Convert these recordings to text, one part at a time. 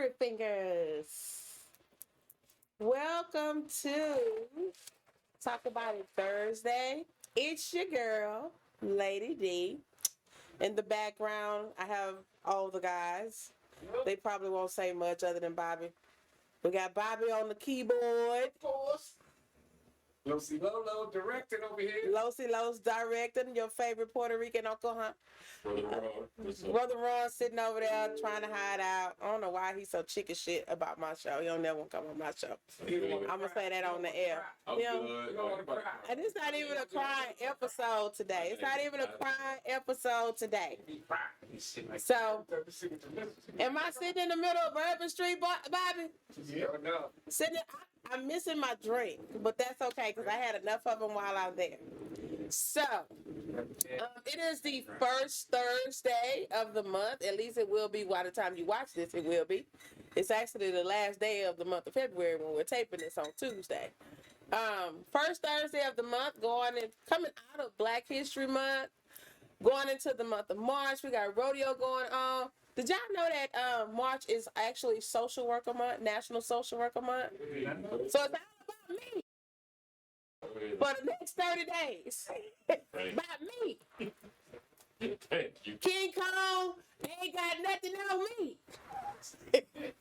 Spirit Fingers. Welcome to Talk About It Thursday. It's your girl, Lady D. In the background, I have all the guys. They probably won't say much other than Bobby. We got Bobby on the keyboard. Of course. Losi Lolo directing over here. Losi Los directing, your favorite Puerto Rican uncle, huh? Brother Ron sitting over there trying to hide out. I don't know why he's so chicken shit about my show. He don't never want to come on my show. I'm going to say that on the air. I'm good. And it's not even a crying episode today. It's not even a crying episode today. So, am I sitting in the middle of Bourbon Street, Bobby? Yeah, no. Sitting, I'm missing my drink, but that's okay because I had enough of them while I was there. So, it is the first Thursday of the month. At least it will be by the time you watch this, it will be. It's actually the last day of the month of February when we're taping this on Tuesday. First Thursday of the month, coming out of Black History Month, going into the month of March. We got rodeo going on. Did y'all know that March is actually Social Worker Month, National Social Worker Month? So it's all about me for the next 30 days. About me. Thank you. King Kong ain't got nothing on me.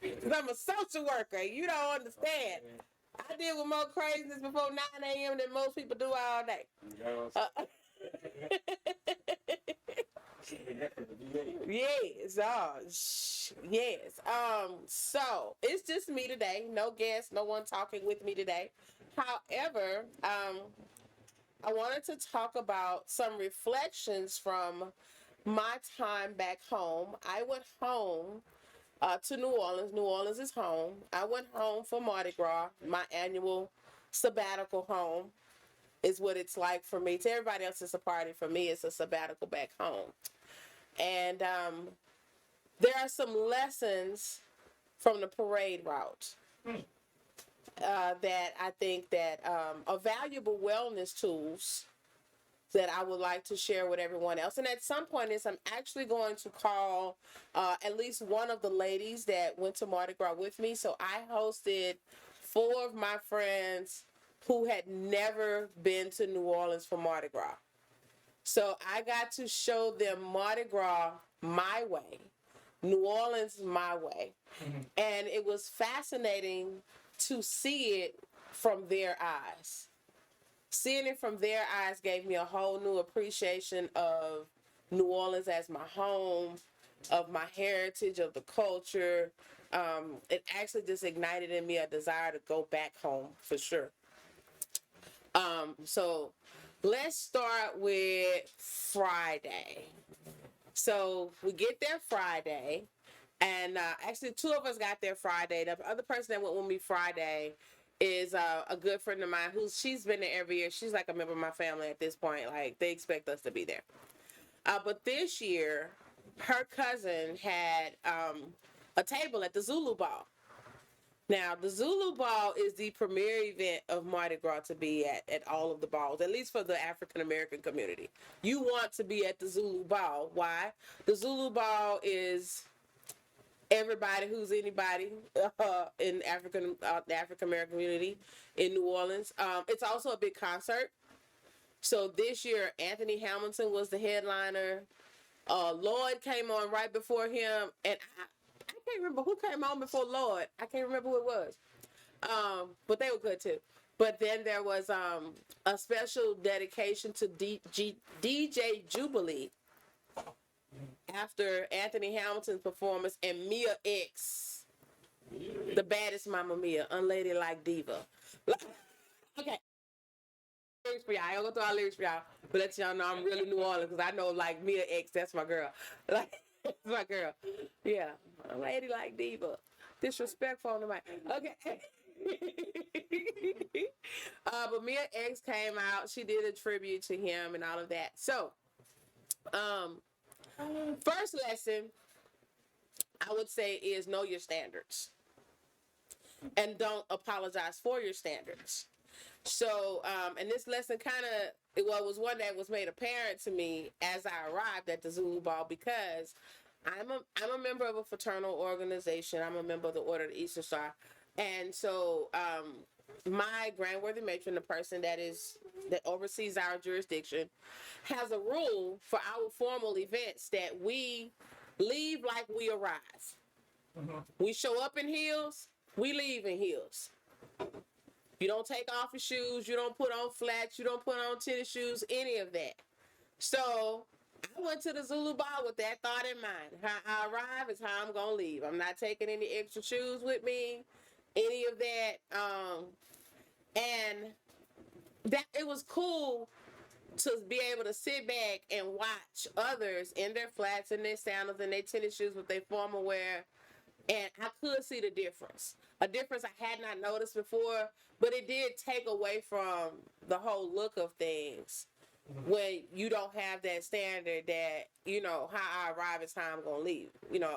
Because I'm a social worker. You don't understand. I deal with more craziness before 9 a.m. than most people do all day. Yes, yes. So it's just me today. No guests, no one talking with me today. However, I wanted to talk about some reflections from my time back home. I went home to New Orleans. New Orleans is home. I went home for Mardi Gras, my annual sabbatical home is what it's like for me. To everybody else, it's a party. For me, it's a sabbatical back home. And there are some lessons from the parade route that I think that are valuable wellness tools that I would like to share with everyone else. And at some point, I'm actually going to call at least one of the ladies that went to Mardi Gras with me. So I hosted 4 of my friends who had never been to New Orleans for Mardi Gras. So I got to show them Mardi Gras my way, New Orleans my way. Mm-hmm. And it was fascinating to see it from their eyes. Seeing it from their eyes gave me a whole new appreciation of New Orleans as my home, of my heritage, of the culture. It actually just ignited in me a desire to go back home for sure. So let's start with Friday. So we get there Friday, and actually 2 of us got there Friday. The other person that went with me Friday is a good friend of mine she's been there every year. She's like a member of my family at this point. Like, they expect us to be there. But this year, her cousin had a table at the Zulu Ball. Now, the Zulu Ball is the premier event of Mardi Gras to be at all of the balls, at least for the African American community. You want to be at the Zulu Ball. Why? The Zulu Ball is everybody who's anybody in the African American community in New Orleans. It's also a big concert. So this year, Anthony Hamilton was the headliner. Lloyd came on right before him, and I can't remember who came on before Lloyd. I can't remember who it was. But they were good too. But then there was a special dedication to DJ Jubilee after Anthony Hamilton's performance, and Mia X, the baddest Mama Mia, unladylike diva. Okay. Lyrics for y'all. I ain't gonna throw out lyrics for y'all, but let y'all know I'm really New Orleans because I know like Mia X, that's my girl. Like, that's my girl. Yeah, a lady like diva. Disrespectful on the mic. Okay. But Mia X came out. She did a tribute to him and all of that. So, first lesson I would say is know your standards and don't apologize for your standards. So, and this lesson it was one that was made apparent to me as I arrived at the Zulu Ball because I'm a member of a fraternal organization. I'm a member of the Order of the Eastern Star, and so my grand worthy matron, the person that oversees our jurisdiction, has a rule for our formal events that we leave like we arrive. We show up in heels, we leave in heels. You don't take off your shoes, you don't put on flats, you don't put on tennis shoes, any of that. So I went to the Zulu Ball with that thought in mind. How I arrive is how I'm gonna leave. I'm not taking any extra shoes with me, any of that. And that it was cool to be able to sit back and watch others in their flats and their sandals and their tennis shoes with their formal wear. And I could see the difference. A difference I had not noticed before, but it did take away from the whole look of things when you don't have that standard that, how I arrive is how I'm going to leave.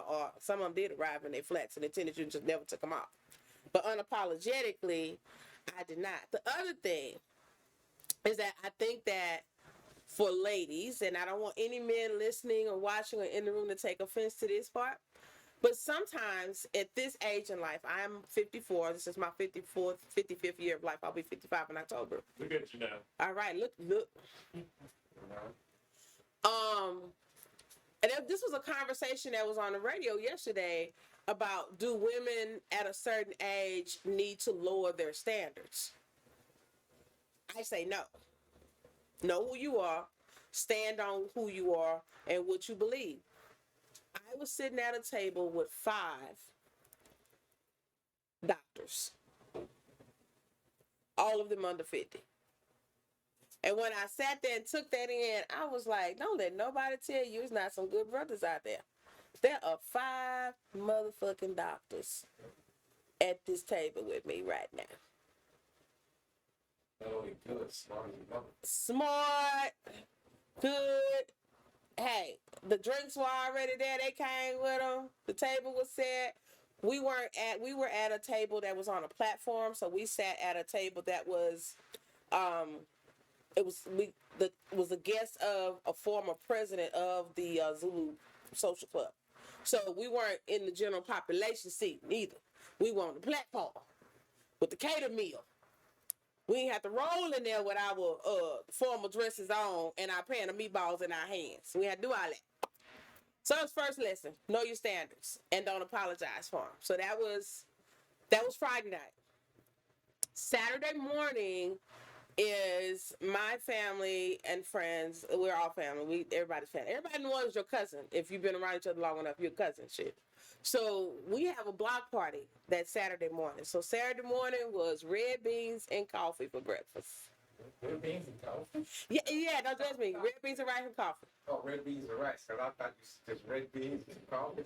Or some of them did arrive in their flats and their tennis shoes just never took them off. But unapologetically, I did not. The other thing is that I think that for ladies, and I don't want any men listening or watching or in the room to take offense to this part, but sometimes at this age in life, I'm 54. This is my 55th year of life. I'll be 55 in October. Look at you now. All right, look. And this was a conversation that was on the radio yesterday about, do women at a certain age need to lower their standards? I say no. Know who you are, stand on who you are and what you believe. I was sitting at a table with 5 doctors, all of them under 50. And when I sat there and took that in, I was like, don't let nobody tell you it's not some good brothers out there. There are 5 motherfucking doctors at this table with me right now. Oh, good, smart, Smart, good. Hey, the drinks were already there. They came with them. The table was set. We were at a table that was on a platform, so we sat at a table that was, was a guest of a former president of the Zulu Social Club. So we weren't in the general population seat neither. We were on the platform with the cater meal. We didn't have to roll in there with our formal dresses on and our pan of meatballs in our hands. We had to do all that. So that was first lesson. Know your standards and don't apologize for them. So that was Friday night. Saturday morning is my family and friends. We're all family. Everybody's family. Everybody in the world is your cousin. If you've been around each other long enough, you're cousin shit. So we have a block party that Saturday morning. So Saturday morning was red beans and coffee for breakfast. Red beans and coffee? Yeah, don't judge me. Red beans and rice and coffee. Oh, red beans and rice. Because I thought you said just red beans and coffee.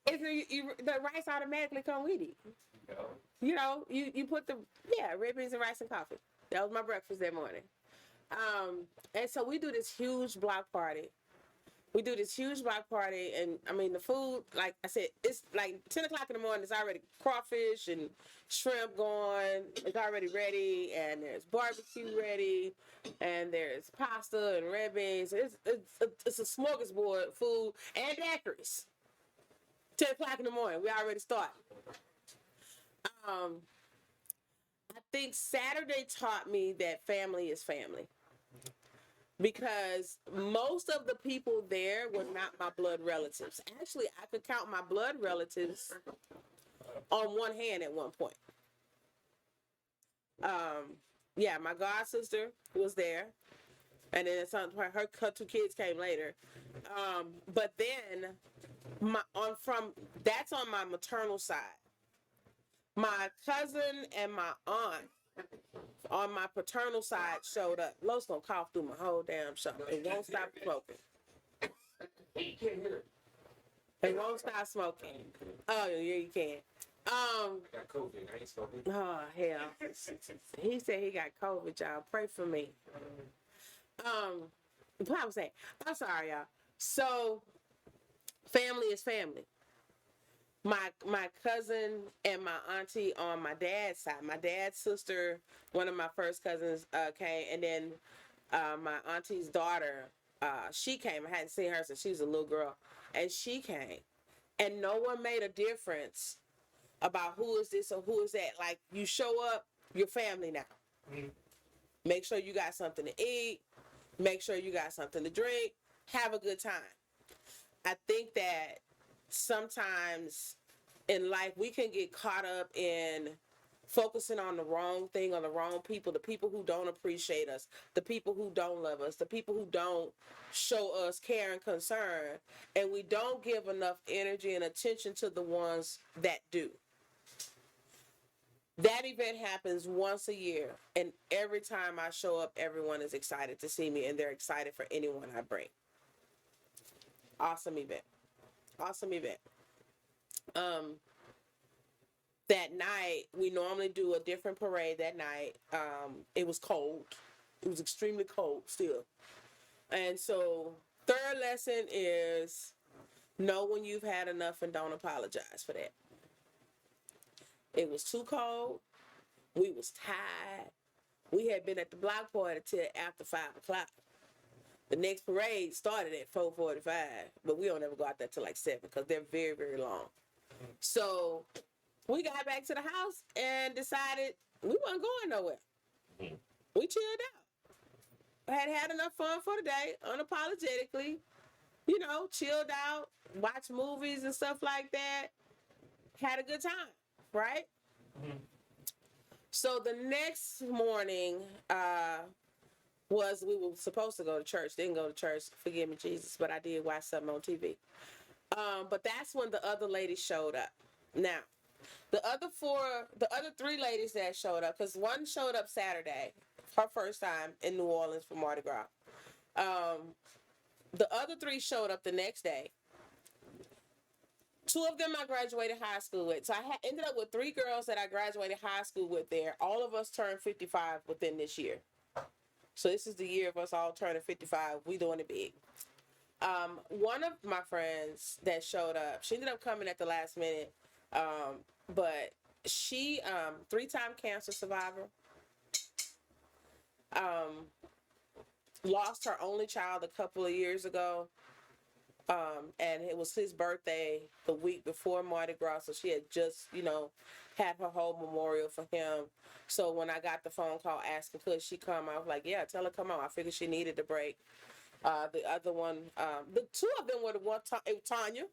I mean, the rice automatically come with it. You put red beans and rice and coffee. That was my breakfast that morning. And so we do this huge block party. And I mean, the food, like I said, it's like 10 o'clock in the morning. It's already crawfish and shrimp going. It's already ready, and there's barbecue ready, and there's pasta and red beans. It's a smorgasbord food and daiquiris. 10 o'clock in the morning, we already started. I think Saturday taught me that family is family. Because most of the people there were not my blood relatives. Actually, I could count my blood relatives on one hand at one point. My god sister was there, and then her 2 kids came later. But then that's on my maternal side. My cousin and my aunt on my paternal side showed up. Los gonna cough through my whole damn show. It won't stop smoking. It won't stop smoking. Oh yeah, you can. I got COVID. I ain't smoking. Oh hell. He said he got COVID, y'all. Pray for me. What I was saying. I'm sorry, y'all. So family is family. My cousin and my auntie on my dad's side. My dad's sister, one of my first cousins, came, and then my auntie's daughter She came. I hadn't seen her since she was a little girl, and she came, and no one made a difference about who is this or who is that. Like, you show up, your family now. Make sure you got something to eat. Make sure you got something to drink. Have a good time. I think that sometimes in life we can get caught up in focusing on the wrong thing, on the wrong people, the people who don't appreciate us, the people who don't love us, the people who don't show us care and concern, and we don't give enough energy and attention to the ones that do. That event happens once a year, and every time I show up, everyone is excited to see me, and they're excited for anyone I bring. Awesome event. Awesome event. That night, we normally do a different parade that night. It was cold. It was extremely cold still. And so, third lesson is know when you've had enough and don't apologize for that. It was too cold. We was tired. We had been at the block party till after 5 o'clock. The next parade started at 4:45, but we don't ever go out there till like 7 because they're very, very long. So we got back to the house and decided we weren't going nowhere. We chilled out. Had enough fun for the day, unapologetically. Chilled out, watched movies and stuff like that. Had a good time, right? So the next morning we were supposed to go to church. Didn't go to church. Forgive me, Jesus, but I did watch something on TV. But that's when the other ladies showed up. Now, the other 3 ladies that showed up, because one showed up Saturday, her first time in New Orleans for Mardi Gras. The other 3 showed up the next day. 2 of them I graduated high school with. So I ended up with 3 girls that I graduated high school with there. All of us turned 55 within this year. So this is the year of us all turning 55. We doing it big. One of my friends that showed up, she ended up coming at the last minute. But she, 3-time cancer survivor, lost her only child a couple of years ago. And it was his birthday the week before Mardi Gras, so she had just, had her whole memorial for him. So when I got the phone call asking could she come, I was like, yeah, tell her come on. I figured she needed the break. The other one, the 2 of them were the one, Tanya.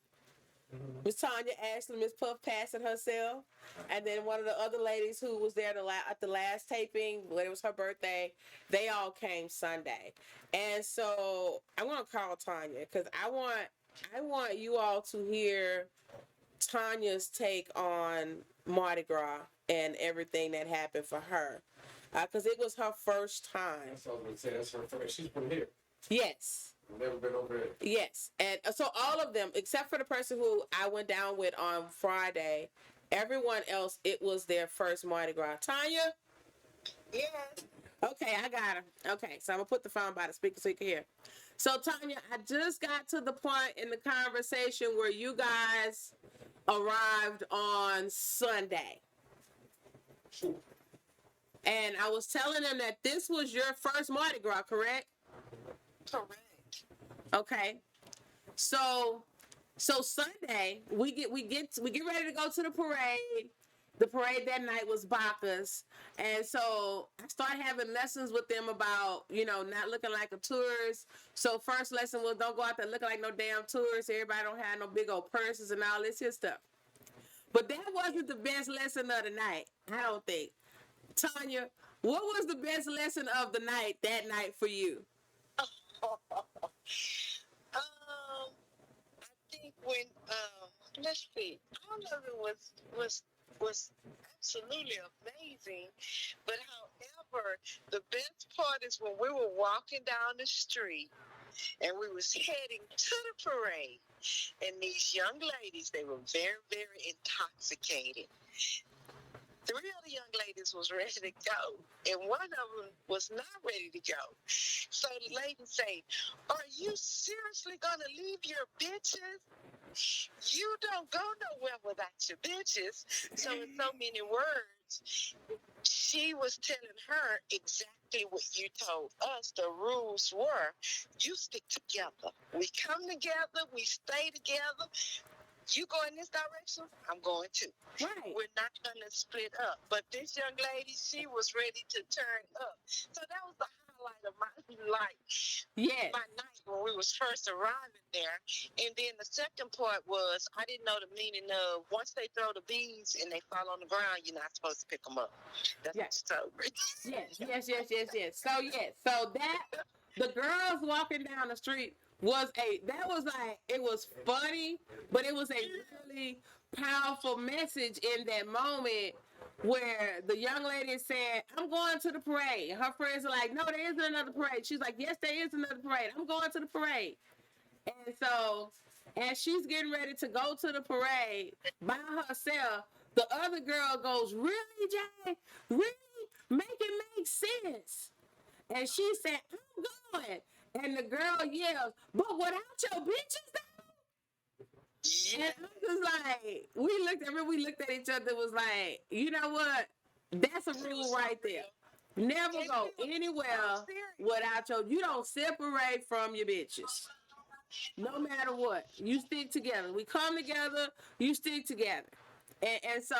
Miss Tanya, Ashley, Miss Puff passing herself. And then one of the other ladies who was there at the last taping, when it was her birthday, they all came Sunday. And so I'm going to call Tanya because I want you all to hear Tanya's take on Mardi Gras and everything that happened for her. Because it was her first time. That's what I was going to say. That's her first. She's from here. Yes. Never been over there. Yes. And so all of them, except for the person who I went down with on Friday, everyone else, it was their first Mardi Gras. Tanya? Yeah. Okay, I got her. Okay, so I'm going to put the phone by the speaker so you can hear. So, Tanya, I just got to the point in the conversation where you guys arrived on Sunday. And I was telling them that this was your first Mardi Gras, correct? Correct. Okay. So Sunday we get ready to go to the parade. The parade that night was Bacchus. And so I started having lessons with them about, not looking like a tourist. So first lesson was don't go out there looking like no damn tourist. Everybody don't have no big old purses and all this here stuff. But that wasn't the best lesson of the night, I don't think. Tanya, what was the best lesson of the night that night for you? I think when let's see, all of it was absolutely amazing. But however, the best part is when we were walking down the street and we was heading to the parade, and these young ladies, they were very, very intoxicated. 3 of the young ladies was ready to go, and one of them was not ready to go. So the lady say, "Are you seriously gonna leave your bitches? You don't go nowhere without your bitches." So in so many words, she was telling her exactly what you told us the rules were. You stick together. We come together. We stay together. You go in this direction, I'm going too. Right. We're not going to split up. But this young lady, she was ready to turn up. So that was the highlight of my life. Yes. My night when we was first arriving there. And then the second part was I didn't know the meaning of once they throw the beads and they fall on the ground, you're not supposed to pick them up. That's Yes. so Yes. So that the girls walking down the street was it was funny, but it was a really powerful message in that moment where the young lady is saying, I'm going to the parade. Her friends are like, no, there isn't another parade. She's like, yes, there is another parade. I'm going to the parade. And so as she's getting ready to go to the parade by herself, the other girl goes, really, Jay? Really? Make it make sense. And she said, I'm going. And the girl yells, but without your bitches though? And I'm just like, we looked at each other, was like, you know what? That's a rule right there. Never go anywhere without you don't separate from your bitches. No matter what, you stick together. We come together, you stick together. And so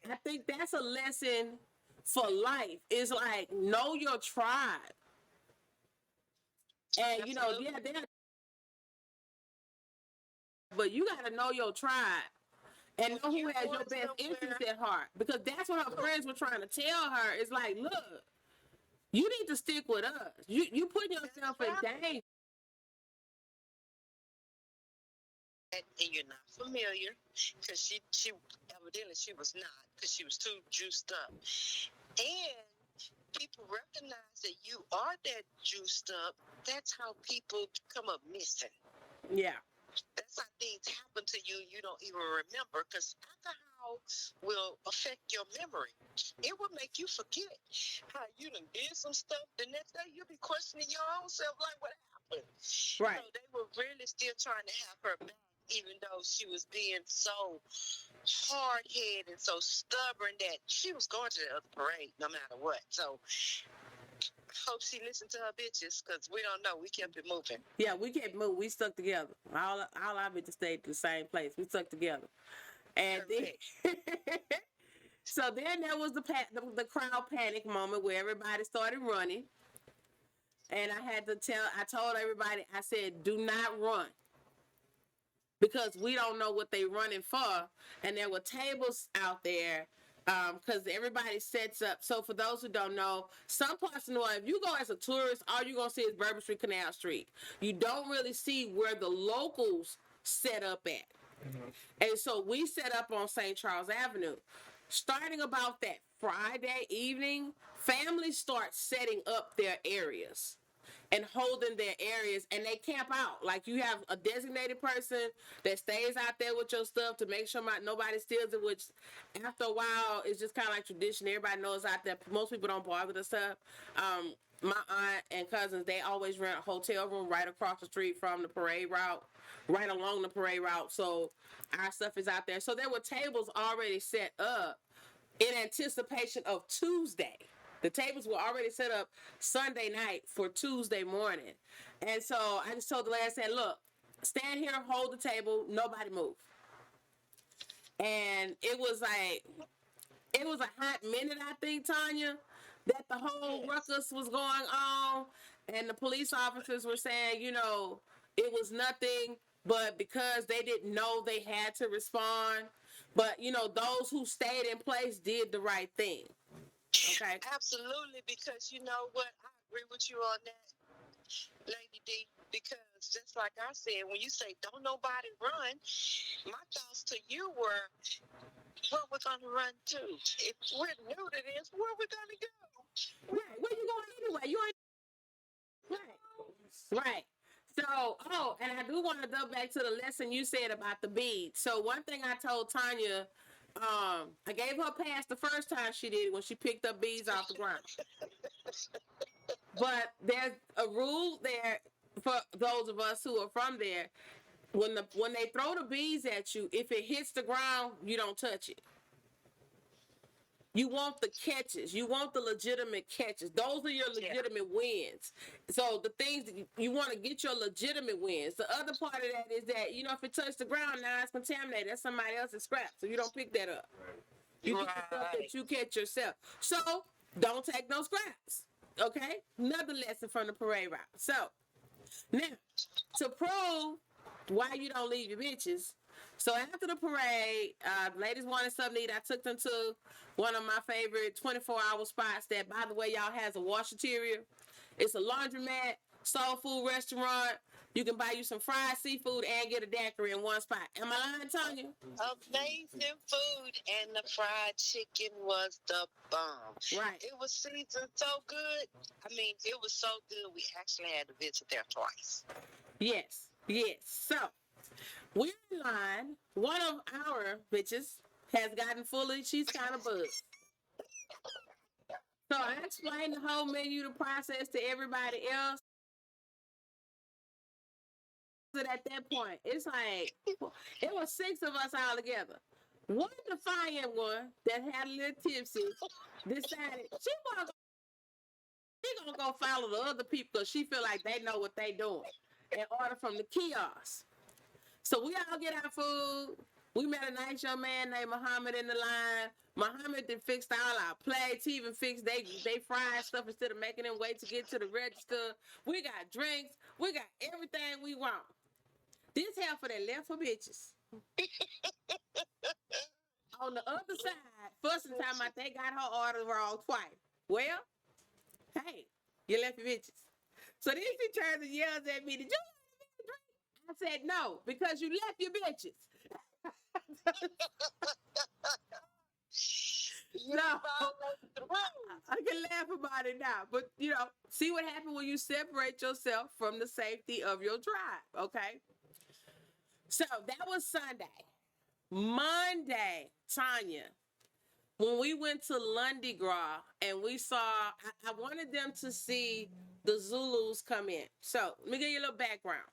I think that's a lesson for life. It's like, know your tribe. And but you got to know your tribe and know who has your best interest at heart, because that's what her friends were trying to tell her. It's like, look, you need to stick with us. You put yourself in danger. And you're not familiar, because she evidently she was not, because she was too juiced up. And people recognize that you are that juiced up. That's how people come up missing. Yeah. That's how things happen to you. You don't even remember, because alcohol will affect your memory. It will make you forget how you done did some stuff. The next day you'll be questioning your own self, like, what happened? Right. So they were really still trying to have her back, even though she was being so hard-headed and so stubborn that she was going to the other parade no matter what. So I hope she listened to her bitches, because we don't know. We kept it moving. Yeah, we kept moving. We stuck together. All our bitches stayed in the same place. We stuck together. And then, so then there was the crowd panic moment where everybody started running. And I told everybody, I said, do not run, because we don't know what they running for. And there were tables out there, because everybody sets up. So for those who don't know, some parts of New Orleans, if you go as a tourist, all you're going to see is Bourbon Street, Canal Street. You don't really see where the locals set up at. Mm-hmm. And so we set up on St. Charles Avenue. Starting about that Friday evening, families start setting up their areas and holding their areas, and they camp out. Like, you have a designated person that stays out there with your stuff to make sure nobody steals it, which after a while is just kind of like tradition. Everybody knows out there. Most people don't bother the stuff. My aunt and cousins, they always rent a hotel room right across the street from the parade route, right along the parade route. So our stuff is out there. So there were tables already set up in anticipation of Tuesday. The tables were already set up Sunday night for Tuesday morning. And so I just told the lady, I said, look, stand here, hold the table, nobody move. And it was a hot minute, I think, Tanya, that the whole ruckus was going on. And the police officers were saying, it was nothing, but because they didn't know they had to respond. But, those who stayed in place did the right thing. Okay. Absolutely, because you know what? I agree with you on that, Lady D, because just like I said, when you say don't nobody run, my thoughts to you were, where we're going to run to? If we're new to this, where are we going to go? Right. Where you going anyway? You ain't... Right. So, and I do want to go back to the lesson you said about the beads. So one thing I told Tanya, I gave her a pass the first time she did it when she picked up beads off the ground. But there's a rule there for those of us who are from there. When they throw the beads at you, if it hits the ground, you don't touch it. You want the catches. You want the legitimate catches. Those are your legitimate wins. So the things that you want to get your legitimate wins. The other part of that is that, you know, if it touched the ground, now it's contaminated. That's somebody else's scrap. So you don't pick that up. You get the stuff that you catch yourself. So don't take no scraps. Okay? Another lesson from the parade route. So now, to prove why you don't leave your bitches. So after the parade, ladies wanted something to eat. I took them to one of my favorite 24-hour spots that, by the way, y'all has a washateria. It's a laundromat, soul food restaurant. You can buy you some fried seafood and get a daiquiri in one spot. Am I lying, Tanya? Amazing food, and the fried chicken was the bomb. Right. It was seasoned so good. I mean, it was so good. We actually had to visit there twice. Yes. Yes. So we're in line. One of our bitches has gotten fully. She's kind of buzzed. So I explained the whole menu, the process to everybody else. At that point, it's like it was 6 of us all together. One defiant one that had a little tipsy decided she gonna go follow the other people because she feel like they know what they doing and order from the kiosk. So we all get our food. We met a nice young man named Muhammad in the line. Muhammad then fixed all our plates. He even fixed they fried stuff instead of making them wait to get to the register. We got drinks. We got everything we want. This half of that left for bitches. On the other side, fussing time about they got her order wrong twice. Well, hey, you left your bitches. So then she turns and yells at me, "Did you want me to drink?" I said, "No, because you left your bitches." No, I can laugh about it now. But, you know, see what happened when you separate yourself from the safety of your tribe, okay? So that was Sunday. Monday, Tanya, when we went to Mardi Gras and we saw, I wanted them to see the Zulus come in. So let me give you a little background.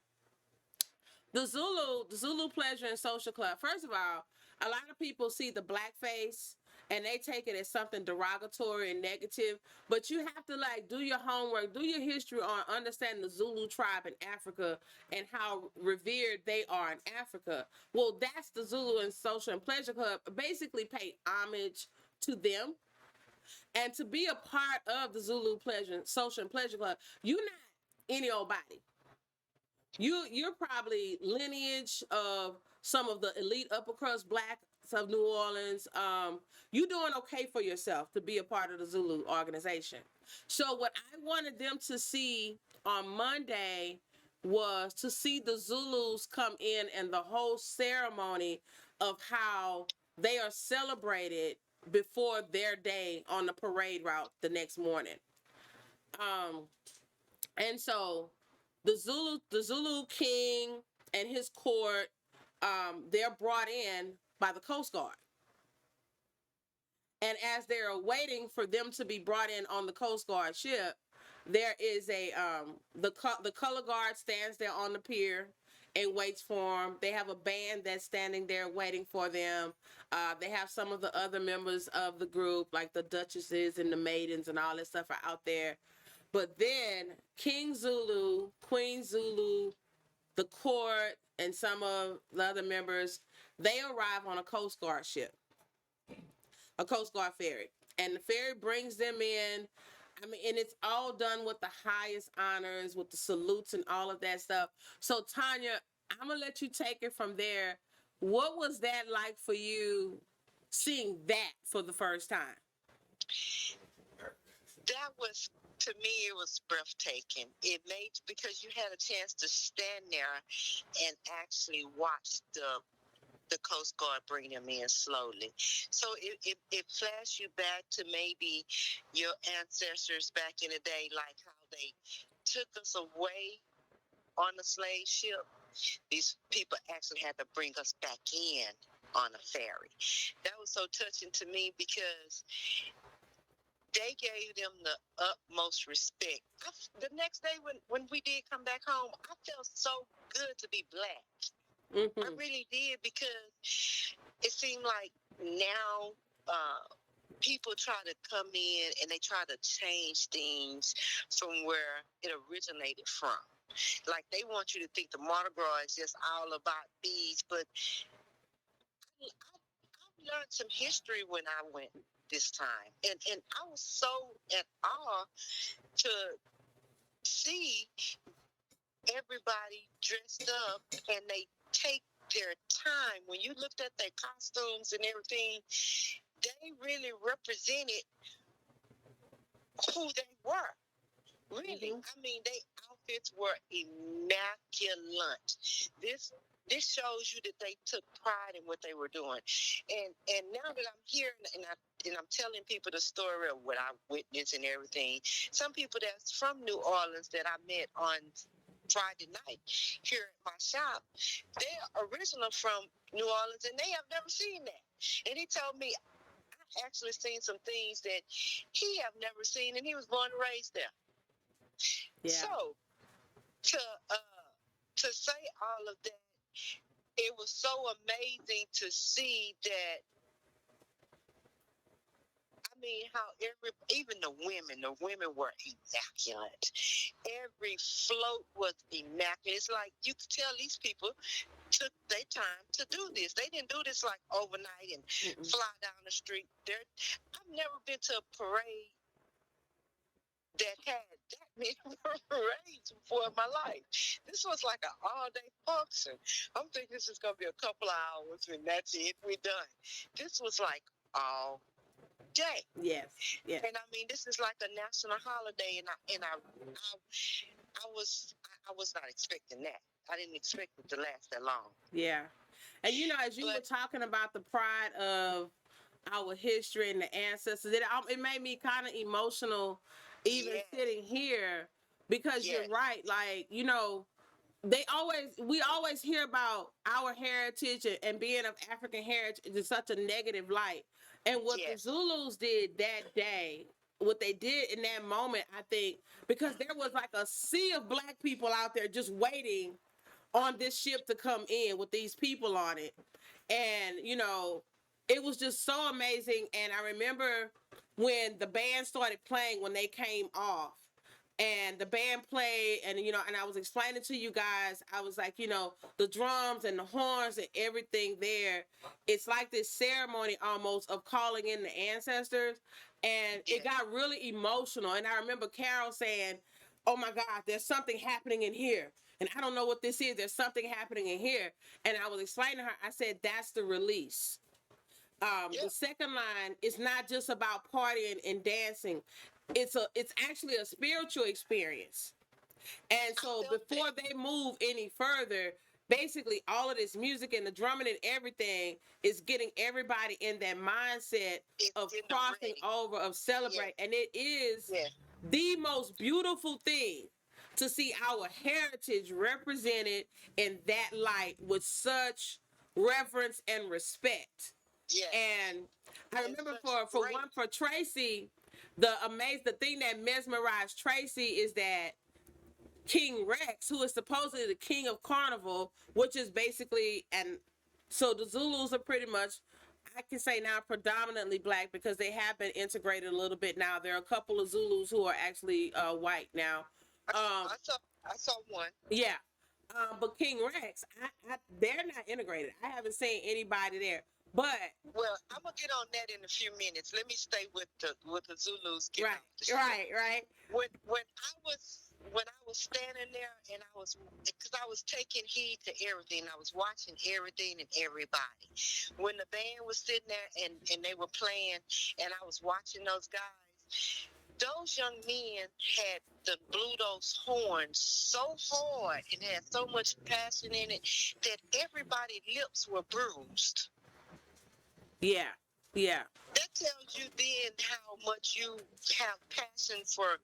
The Zulu Pleasure and Social Club. First of all, a lot of people see the blackface and they take it as something derogatory and negative. But you have to do your homework, do your history on understanding the Zulu tribe in Africa and how revered they are in Africa. Well, that's the Zulu and Social and Pleasure Club. Basically, pay homage to them. And to be a part of the Zulu Social and Pleasure Club, you're not any old body. You're probably lineage of some of the elite upper crust blacks of New Orleans. You're doing okay for yourself to be a part of the Zulu organization. So what I wanted them to see on Monday was to see the Zulus come in and the whole ceremony of how they are celebrated before their day on the parade route the next morning. And so the Zulu king and his court, they're brought in by the Coast Guard. And as they're waiting for them to be brought in on the Coast Guard ship, there is the color guard stands there on the pier and waits for them. They have a band that's standing there waiting for them. They have some of the other members of the group, like the Duchesses and the Maidens and all that stuff are out there. But then King Zulu, Queen Zulu, the court, and some of the other members, they arrive on a Coast Guard ship, a Coast Guard ferry. And the ferry brings them in. I mean, and it's all done with the highest honors, with the salutes and all of that stuff. So, Tanya, I'm going to let you take it from there. What was that like for you seeing that for the first time? That was, to me, it was breathtaking. It made, because you had a chance to stand there and actually watch the Coast Guard bring them in slowly. So it flashed you back to maybe your ancestors back in the day, like how they took us away on the slave ship. These people actually had to bring us back in on a ferry. That was so touching to me because they gave them the utmost respect. The next day when we did come back home, I felt so good to be black. Mm-hmm. I really did, because it seemed like now people try to come in and they try to change things from where it originated from. Like they want you to think the Mardi Gras is just all about bees, but I learned some history when I went this time, and I was so at awe to see everybody dressed up and they take their time. When you looked at their costumes and everything, they really represented who they were. Really, I mean, they outfits were immaculate. This shows you that they took pride in what they were doing. And now that I'm here and I'm telling people the story of what I witnessed and everything, some people that's from New Orleans that I met on Friday night here at my shop, they're original from New Orleans and they have never seen that. And he told me I actually seen some things that he have never seen, and he was born and raised there. Yeah. So to say all of that, it was so amazing to see that. I mean, how even the women were immaculate. Every float was immaculate. It's like you could tell these people took their time to do this. They didn't do this like overnight and fly down the street. I've never been to a parade that had that many parades before in my life. This was like an all-day function. I'm thinking this is going to be a couple of hours and that's it. We're done. This was like all day. Yes. Yes. And I mean, this is like a national holiday, and I was not expecting that. I didn't expect it to last that long. Yeah. And as you were talking about the pride of our history and the ancestors, it made me kind of emotional even sitting here, because you're right. Like, we always hear about our heritage and being of African heritage in such a negative light. And what the Zulus did that day, what they did in that moment, I think, because there was like a sea of black people out there just waiting on this ship to come in with these people on it. And, it was just so amazing. And I remember when the band started playing, when they came off, and the band played, and and I was explaining to you guys, I was like, the drums and the horns and everything there, it's like this ceremony almost of calling in the ancestors, and it got really emotional. And I remember Carol saying, "Oh my God, there's something happening in here, and I don't know what this is. There's something happening in here." And I was explaining to her, I said, "That's the release." The second line is not just about partying and dancing. It's actually a spiritual experience. And so before they move any further, basically all of this music and the drumming and everything is getting everybody in that mindset of crossing over, of celebrate. And it is the most beautiful thing to see our heritage represented in that light with such reverence and respect. And I remember for Tracy, the thing that mesmerized Tracy is that King Rex, who is supposedly the king of carnival, which is basically, and so the Zulus are pretty much, I can say now, predominantly black, because they have been integrated a little bit now. There are a couple of Zulus who are actually white now. I saw one. Yeah. But King Rex, they're not integrated. I haven't seen anybody there. But I'm gonna get on that in a few minutes. Let me stay with the Zulus. Right. When I was standing there and because I was taking heed to everything. I was watching everything and everybody. When the band was sitting there and they were playing, and I was watching those guys. Those young men blew those horns so hard and had so much passion in it that everybody's lips were bruised. Yeah. That tells you then how much you have passion for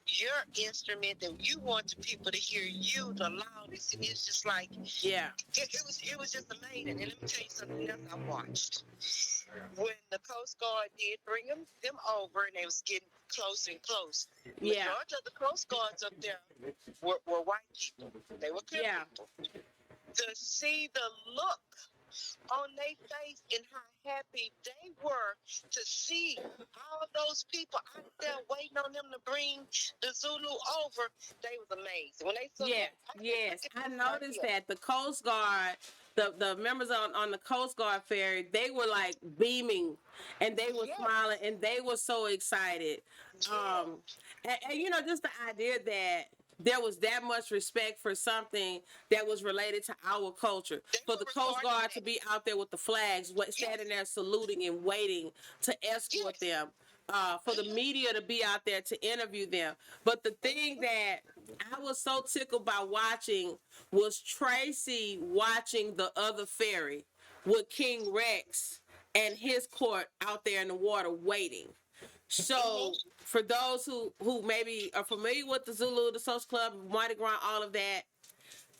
your instrument, that you want the people to hear you the loudest. And it's just like, it was just amazing. And let me tell you something else I watched. When the Coast Guard did bring them over, and they was getting closer and closer. Majority of the Coast Guards up there were white people. They were clear people. To see the look on their face and how happy they were to see all those people out there waiting on them to bring the Zulu over. They was amazing when they saw. Yeah, I said, "Look yes. at I this right noticed here." that the Coast Guard, the members on the Coast Guard ferry, they were like beaming and they were Yes, smiling and they were so excited. yes, And you know, just the idea that there was that much respect for something that was related to our culture. they For were the Coast recording Guard to that. be out there with the flags, standing Yes, there saluting and waiting to escort yes. them. For the media to be out there to interview them. But the thing that I was so tickled by watching was Tracy watching the other ferry with King Rex and his court out there in the water waiting. Mhm. So for those who maybe are familiar with the Zulu, the Social Club, Mardi Gras, all of that,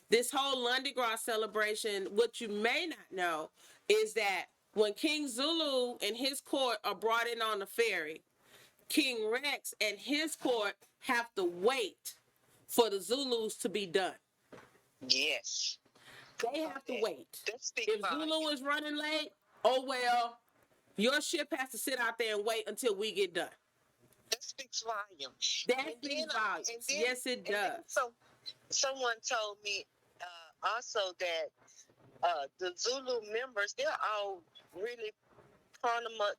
this whole Mardi Gras celebration, what you may not know is that when King Zulu and his court are brought in on the ferry, King Rex and his court have to wait for the Zulus to be done. Yes. I They saw have to that. wait. That speaks If Zulu volume. is running late, oh well, your ship has to sit out there and wait until we get done. That speaks volume. That And speaks then, volumes. Yes, it does. someone told me also that the Zulu members, they're all really prominent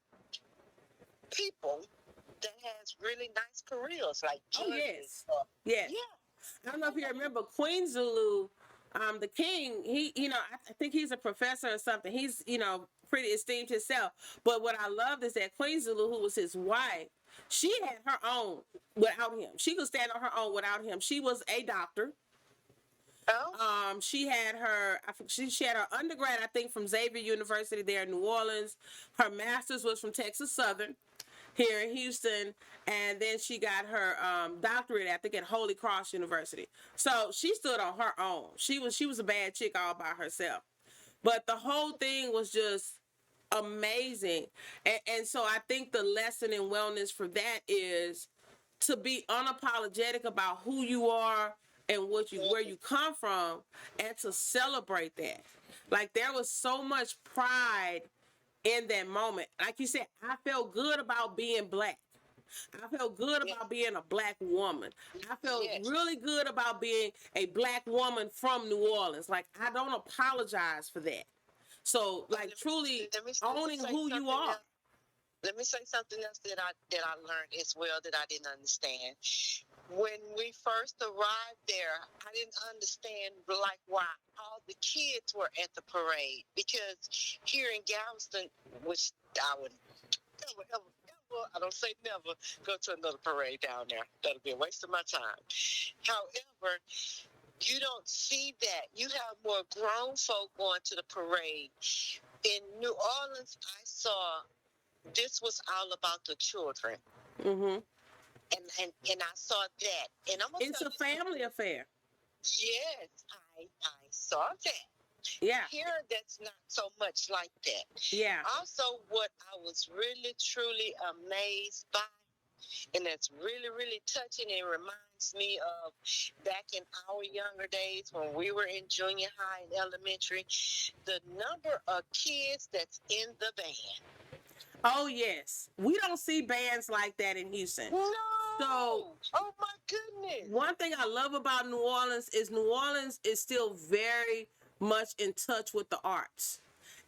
people that has really nice careers, like Oh judges. yes, yes. Yeah. I don't know if you remember Queen Zulu, the king. He, I think he's a professor or something. He's, pretty esteemed himself. But what I loved is that Queen Zulu, who was his wife, she had her own without him. She could stand on her own without him. She was a doctor. Oh, She had her, she had her undergrad, I think, from Xavier University there in New Orleans. Her master's was from Texas Southern here in Houston, and then she got her doctorate, I think, at Holy Cross University. So she stood on her own. She was a bad chick all by herself. But the whole thing was just amazing, and so I think the lesson in wellness for that is to be unapologetic about who you are and where you come from, and to celebrate that. Like, there was so much pride in that moment. Like you said, I felt good about being black. I felt good yeah. about being a black woman. I felt Yes. really good about being a black woman from New Orleans. Like, I don't apologize for that. So, like, truly Let me owning say who you something are. else. Let me say something else that I learned as well that I didn't understand. When we first arrived there, I didn't understand like why all the kids were at the parade, because here in Galveston, which I would never, ever, ever, I don't say never, go to another parade down there. That'll be a waste of my time. However, you don't see that. You have more grown folk going to the parade. In New Orleans, I saw this was all about the children. Hmm. And I saw that. And I'm gonna It's tell a you something. family affair. Yes, I saw that. Yeah, Here, that's not so much like that. yeah. Also, what I was really truly amazed by, and that's really, really touching, and reminds me of back in our younger days when we were in junior high and elementary, the number of kids that's in the band. Oh, yes. We don't see bands like that in Houston. No! So, Oh my goodness! one thing I love about New Orleans is still very much in touch with the arts.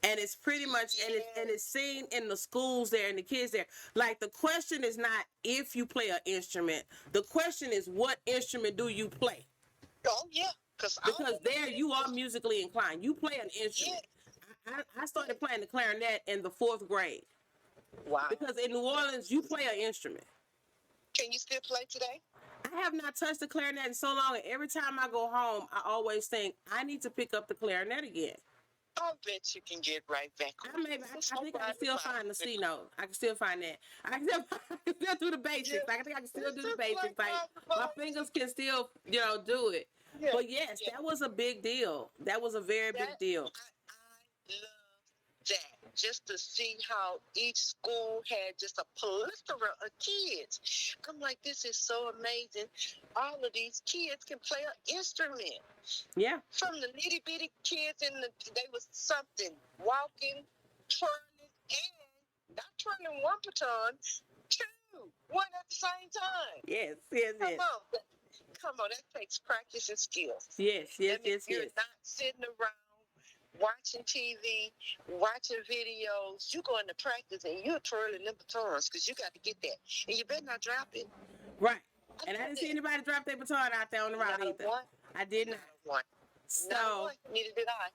And it's pretty much, and it's seen in the schools there and the kids there. Like, the question is not if you play an instrument. The question is, what instrument do you play? Oh yeah, because Because there you are musically inclined. You play an yeah. instrument. I started playing the clarinet in the 4th grade. Wow. Because in New Orleans, you play an instrument. Can you still play today? I have not touched the clarinet in so long, and every time I go home, I always think I need to pick up the clarinet again. I bet you can get right back on. I think I can still find the C note. I can still find that. I can still do the basics. I think I can still do the basics. Like, my fingers can still, do it. Yeah. But yes, Yeah. that was a big deal. That was a very big deal. I love that. just to see how each school had just a plethora of kids. I'm like, this is so amazing. All of these kids can play an instrument. Yeah. From the nitty bitty kids they was something walking, twirling, and not twirling one baton, two, one at the same time. Yes, yes, Come yes. on, come on, that takes practice and skills. Yes, yes, That means yes, you're yes. not sitting around watching TV, watching videos. You go into practice and you're twirling them batons because you got to get that. And you better not drop it. Right. And I didn't see anybody drop their baton out there on the route Not a either. one. I did not. Not a one. Not a So, one. Neither did I.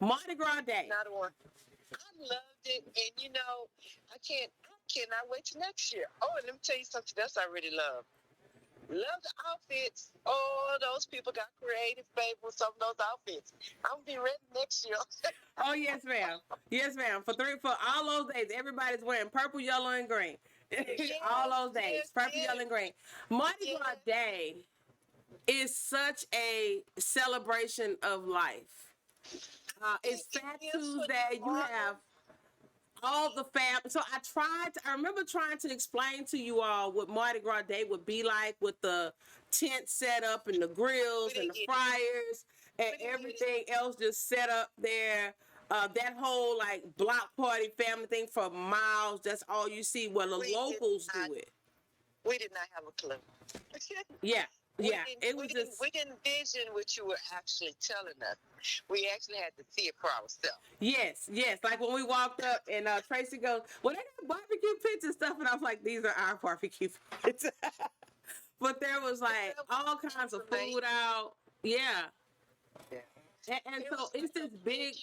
Mardi Gras Day. Not a one. I loved it, and I cannot wait till next year. Oh, and let me tell you something else I really love. Love the outfits. Oh, those people got creative, baby, with some of those outfits. I'm gonna be ready next year. Oh, yes, ma'am. Yes, ma'am. For all those days, everybody's wearing purple, yellow, and green. All those days, yes, purple, yes. yellow, and green. Mardi Yes. Gras Day is such a celebration of life. It's Fat It is for Tuesday. You all- have all the fam. So I remember trying to explain to you all what Mardi Gras Day would be like with the tent set up and the grills and the fryers and everything else just set up there. That whole like block party family thing for miles. That's all you see. Well, the locals do it. We did not have a clue. Yeah. Yeah. It was we just. didn't envision what you were actually telling us. We actually had to see it for ourselves. Yes, yes. Like when we walked up and Tracy goes, well, they got barbecue pits and stuff. And I was like, these are our barbecue pits. But there was like all kinds of food out. Yeah. Yeah. And so it's this big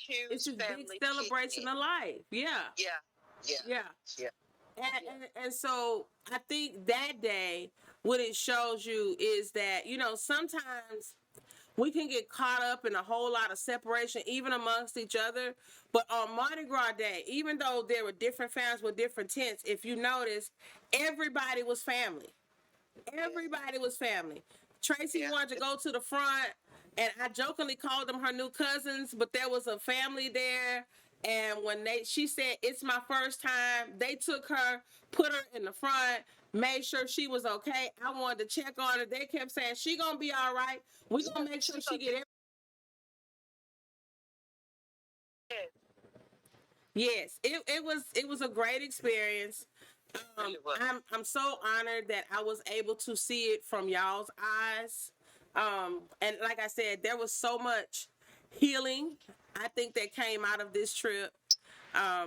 family celebration picnic. of life. Yeah. Yeah. Yeah. Yeah. Yeah. And so I think that day, what it shows you is that, sometimes we can get caught up in a whole lot of separation, even amongst each other. But on Mardi Gras Day, even though there were different families with different tents, if you notice, everybody was family. Everybody was family. Tracy wanted to go to the front, and I jokingly called them her new cousins, but there was a family there. And when she said, it's my first time, they took her, put her in the front, made sure she was okay. I wanted to check on her. They kept saying, she gonna be all right. We gonna make sure she get everything. Yes, it was a great experience. I'm so honored that I was able to see it from y'all's eyes. And like I said, there was so much healing, I think, that came out of this trip.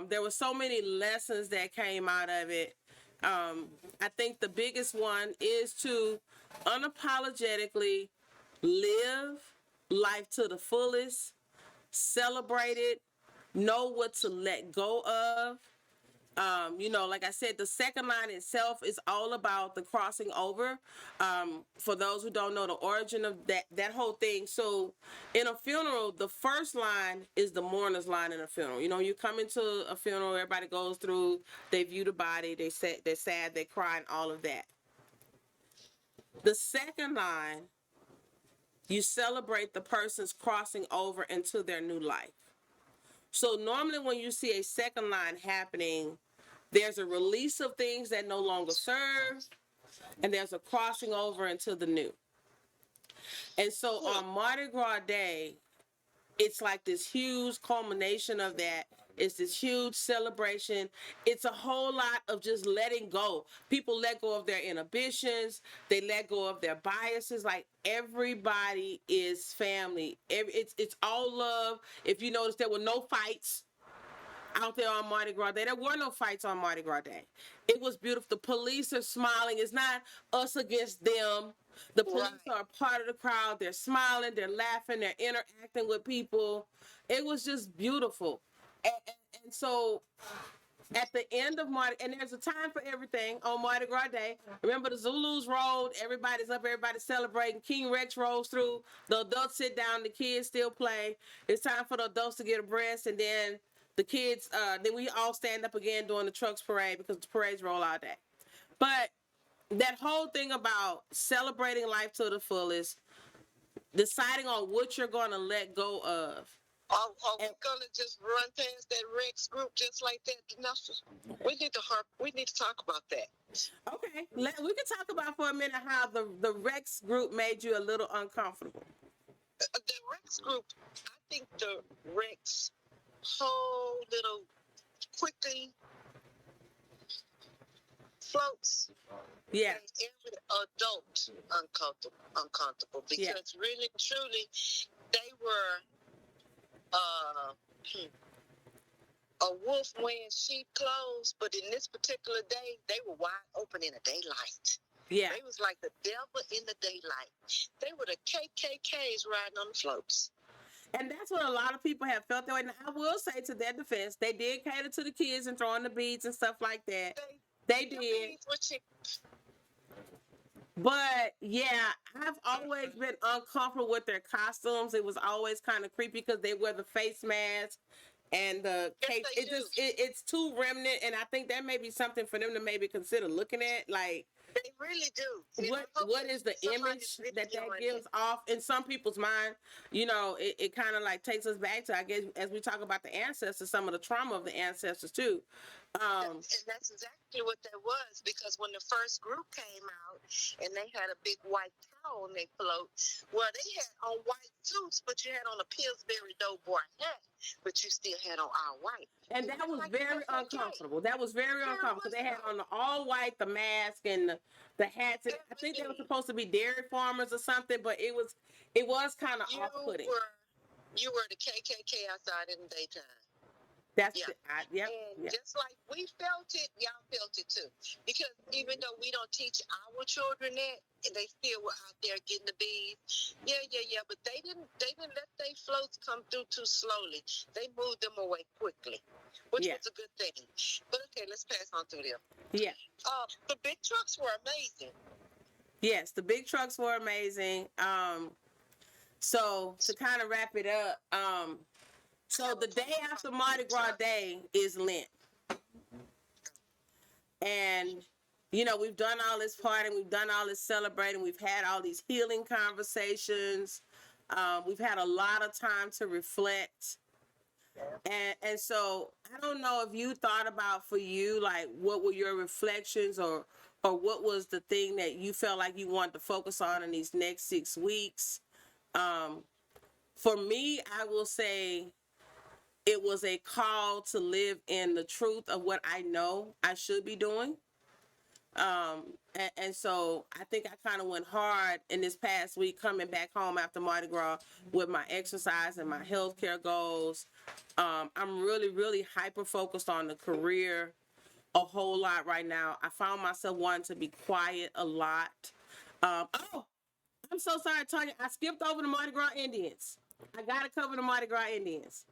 There were so many lessons that came out of it. I think the biggest one is to unapologetically live life to the fullest, celebrate it, know what to let go of. Like I said, the second line itself is all about the crossing over. For those who don't know the origin of that whole thing. So in a funeral, the first line is the mourner's line in a funeral. You come into a funeral, everybody goes through, they view the body, they're sad, they cry, and all of that. The second line, you celebrate the person's crossing over into their new life. So normally when you see a second line happening, there's a release of things that no longer serve, and there's a crossing over into the new. And so on Mardi Gras Day, it's like this huge culmination of that. It's this huge celebration. It's a whole lot of just letting go. People let go of their inhibitions. They let go of their biases. Like, everybody is family. It's all love. If you notice, there were no fights out there on Mardi Gras Day. There were no fights on Mardi Gras Day. It was beautiful. The police are smiling. It's not us against them. The police are a part of the crowd. They're smiling. They're laughing. They're interacting with people. It was just beautiful. And so at the end of Mardi, and there's a time for everything on Mardi Gras Day. Remember, the Zulus rolled. Everybody's up. Everybody's celebrating. King Rex rolls through. The adults sit down. The kids still play. It's time for the adults to get abreast, and then the kids, then we all stand up again during the trucks parade, because the parades roll all day. But that whole thing about celebrating life to the fullest, deciding on what you're going to let go of, Are we And gonna just run past that Rex group just like that? Enough. We need to talk about that. okay, we can talk about for a minute how the Rex group made you a little uncomfortable. The Rex group, I think the Rex whole little quickly floats Yeah, made every adult uncomfortable yeah, because really truly they were uh a wolf wearing sheep clothes, but in this particular day they were wide open in the daylight. yeah. They was like the devil in the daylight. They were the KKKs riding on the floats. And that's what a lot of people have felt that way. Now, I will say to their defense, they did cater to the kids and throwing the beads and stuff like that. They The did. beads were chick. But yeah, I've always been uncomfortable with their costumes. It was always kind of creepy because they wear the face mask and the Yes, cape. they It do. just it's too remnant, and I think that may be something for them to maybe consider looking at. Like, They really do. And I hope what that is the somebody's image that videoing gives it. off in some people's mind? You know, it kind of like takes us back to, I guess, as we talk about the ancestors, some of the trauma of the ancestors too. And that's exactly what that was because when the first group came out and they had a big white cow on their float, well, they had on white suits, but you had on a Pillsbury Doughboy hat, but you still had on all white. And It that looked was like very KKK. uncomfortable. That was very Very uncomfortable because much they had so. on the all white, the mask, and the hats. And I think they were Everything. supposed to be dairy farmers or something, but it was kind of You off putting. were the KKK outside in the daytime. That's Yeah. yep, And yeah, just like we felt it, y'all felt it too. Because even though we don't teach our children that, they still were out there getting the beads. Yeah. But they didn't let their floats come through too slowly. They moved them away quickly, which yeah, was a good thing. But okay, let's pass on through them. yeah. The big trucks were amazing. Yes, the big trucks were amazing. So to kind of wrap it up, so the day after Mardi Gras Day is Lent. And, you know, we've done all this partying, we've done all this celebrating, we've had all these healing conversations. We've had a lot of time to reflect. And so I don't know if you thought about for you, like, what were your reflections, or what was the thing that you felt like you wanted to focus on in these next 6 weeks. For me, I will say it was a call to live in the truth of what I know I should be doing. And so I think I kind of went hard in this past week coming back home after Mardi Gras with my exercise and my healthcare goals. I'm really, really hyper focused on the career a whole lot right now. I found myself wanting to be quiet a lot. Oh, I'm so sorry, Tanya. I skipped over the Mardi Gras Indians. I got to cover the Mardi Gras Indians.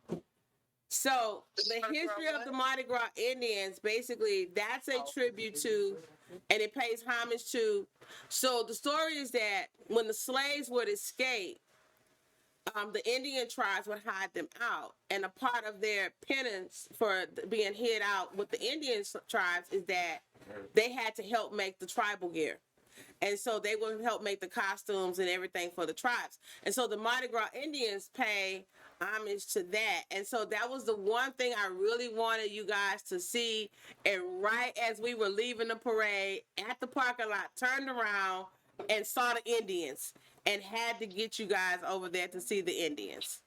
So the history of the Mardi Gras Indians, basically, that's a tribute to, and it pays homage to. So the story is that when the slaves would escape, the Indian tribes would hide them out, and a part of their penance for being hid out with the Indian tribes is that they had to help make the tribal gear. And so they would help make the costumes and everything for the tribes. And so the Mardi Gras Indians pay homage to that. And so that was the one thing I really wanted you guys to see. And right as we were leaving the parade at the parking lot, turned around and saw the Indians and had to get you guys over there to see the Indians.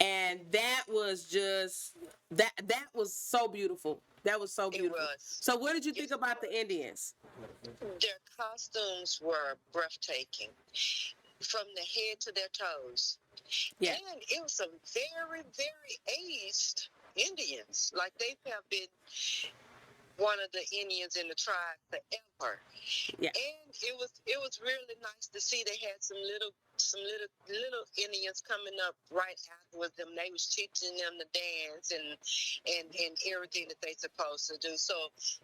And that was just that was so beautiful. That was so beautiful. It was. So what did you think about the Indians? Their costumes were breathtaking from the head to their toes. Yeah. And it was some very, very aged Indians. Like they have been one of the Indians in the tribe forever. Yeah. And it was really nice to see they had some little Indians coming up right afterwards. Them they was teaching them to dance and everything that they supposed to do. So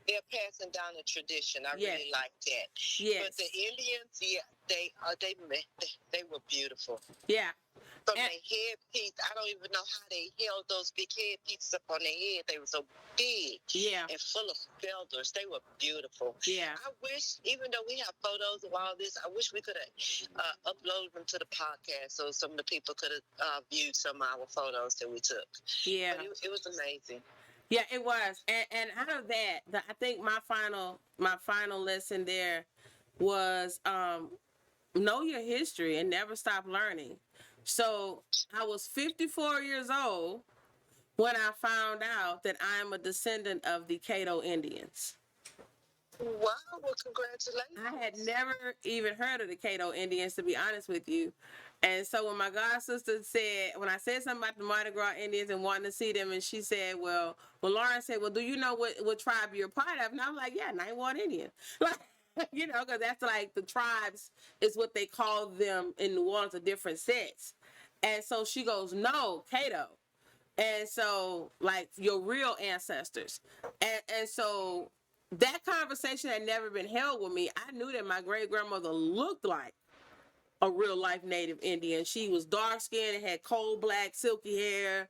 they're passing down the tradition. I really like that. Yes. But the Indians, yeah, they were beautiful. Yeah. From their headpiece, I don't even know how they held those big headpieces up on their head. They were so big and full of feathers. They were beautiful. Yeah. I wish, even though we have photos of all this, I wish we could have uploaded them to the podcast so some of the people could have viewed some of our photos that we took. Yeah. But it was amazing. Yeah, it was. And out of that, I think my final lesson there was know your history and never stop learning. So I was 54 years old when I found out that I am a descendant of the Caddo Indians. Wow, well, congratulations. I had never even heard of the Caddo Indians, to be honest with you. And so when my god sister said, when I said something about the Mardi Gras Indians and wanting to see them, and she said, well, Lauren said, well, do you know what tribe you're part of? And I'm like, yeah, 91 Indian. Like, you know, because that's like the tribes is what they call them in New Orleans, a different sets. And so she goes, no, Caddo. And so, like, your real ancestors. And so that conversation had never been held with me. I knew that my great grandmother looked like a real life native Indian. She was dark skinned and had coal black, silky hair.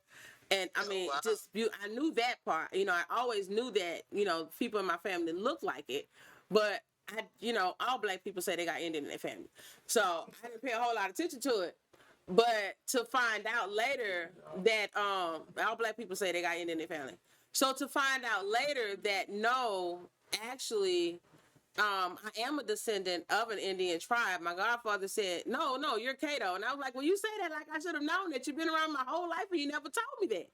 And I mean, just I knew that part. You know, I always knew that, you know, people in my family looked like it. But I, you know, all black people say they got Indian in their family. So I didn't pay a whole lot of attention to it. But to find out later that all black people say they got Indian in their family. So to find out later that no, actually, I am a descendant of an Indian tribe. My godfather said, no, you're Caddo. And I was like, well, you say that like I should have known that. You've been around my whole life and you never told me that.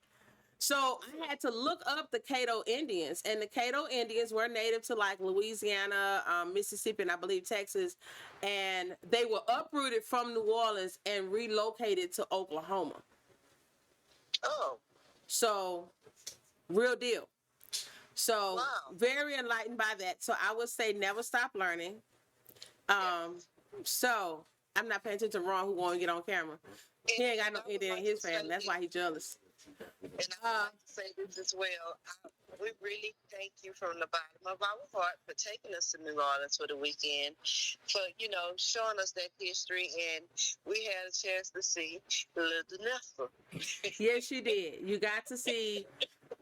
So I had to look up the Caddo Indians, and the Caddo Indians were native to like Louisiana, Mississippi, and I believe Texas. And they were uprooted from New Orleans and relocated to Oklahoma. Oh. So, real deal. So, very enlightened by that. So, I would say never stop learning. So, I'm not paying attention to Ron, who won't get on camera. He ain't got no Indian in his family. That's why he's jealous. And I would like to say this as well. We really thank you from the bottom of our heart for taking us to New Orleans for the weekend, for, you know, showing us that history, and we had a chance to see Little Danessa. Yes, you did. You got to see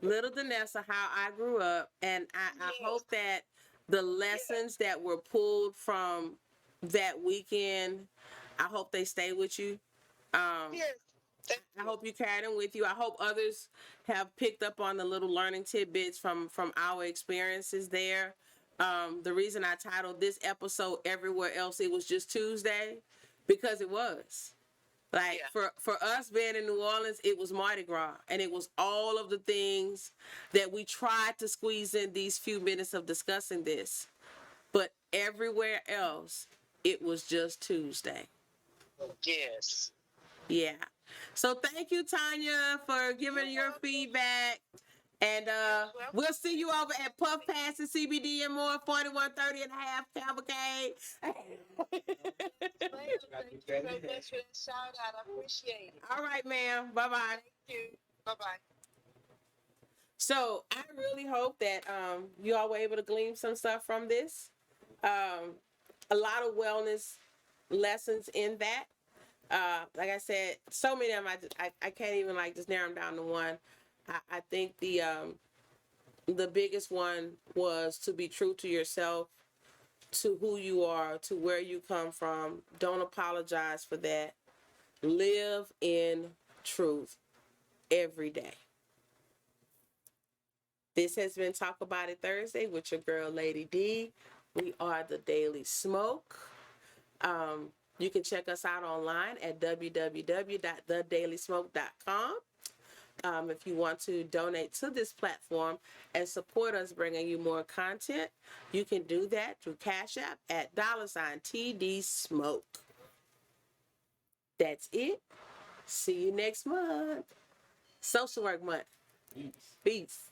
Little Danessa, how I grew up, and I hope that the lessons that were pulled from that weekend, I hope they stay with you. Yes. I hope you carry them with you. I hope others have picked up on the little learning tidbits from our experiences there. The reason I titled this episode Everywhere Else It Was Just Tuesday, because it was. Like, for us being in New Orleans, it was Mardi Gras. And it was all of the things that we tried to squeeze in these few minutes of discussing this. But everywhere else, it was just Tuesday. Yes. Yeah. So thank you, Tanya, for giving your feedback. And we'll see you over at Puff Pass and CBD and more 4130 and a half Cavalcade. Thank you very much for that shout out. I appreciate it. All right, ma'am. Bye-bye. Thank you. Bye-bye. So I really hope that you all were able to glean some stuff from this. A lot of wellness lessons in that. Like I said, so many of them, I can't even like just narrow them down to one. I think the biggest one was to be true to yourself, to who you are, to where you come from. Don't apologize for that. Live in truth every day. This has been Talk About It Thursday with your girl, Lady D. We are the Daily Smoke. You can check us out online at www.thedailysmoke.com. If you want to donate to this platform and support us bringing you more content, you can do that through Cash App at $TD Smoke. That's it. See you next month. Social Work Month. Peace.